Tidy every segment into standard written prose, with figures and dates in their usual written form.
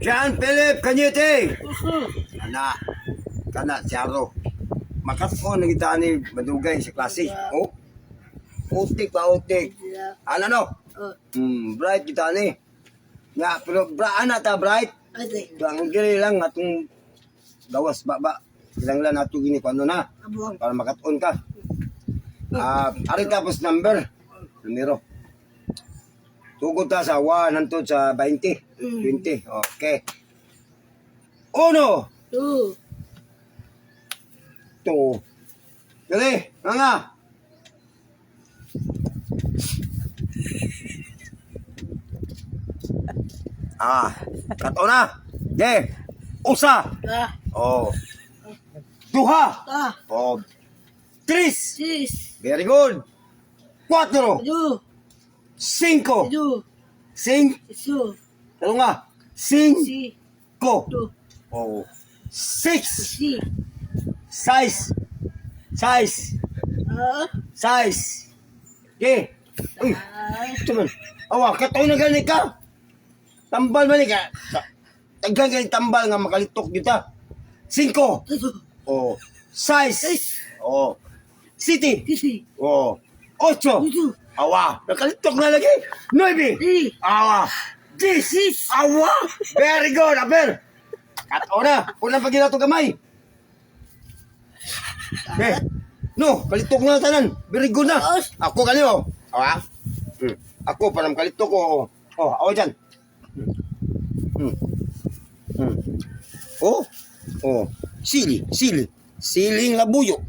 John Philip Cañete. Kana Charo. Makatko nang itani madugay sa klase. Oh. Utik pa utik. Ano no? Bright kita ni. Nga pero ana ta bright. Ang giri lang atong gawas ba. Ilang lang nato gini kuno na para makaton ka. Ari tapos numero. Tugod ta sa 1 hangtod sa 20. 20. Okay. 1 2 Dali, nga. Kato na. De. Usa. Oh. Duha. Oh. Tris. Very good. 4. 5. Ano nga? 5. Oh. 6. 6. Okay. Uy. Ito man. Awa, katoy na gani ka. Tambal man ka. Taghan ka tambal nga makalitok kita. 5. Oh. 6. Oh. City. Oh. 8. Awa, nakalitok na lagi. 9. Awa. 10. Awa. Very good, Aber. Kato na. Unang pag ginato gamay. No, kalitok na tanan. Very good na. Ako kanyo. Awa. Ako parang kalitok ko. Oh, awa dyan. Oh. Sili. Siling labuyo.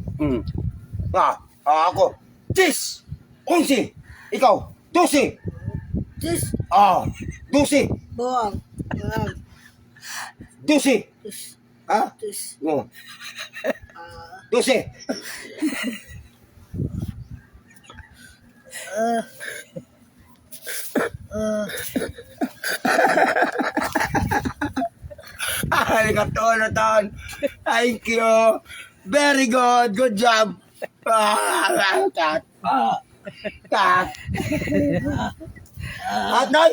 Ako. 10. 11. Ikaw. 12. 12. 12. No. 12. Ay, katoon na taon. Thank you. Very good. Good job. Kat. At, Noy.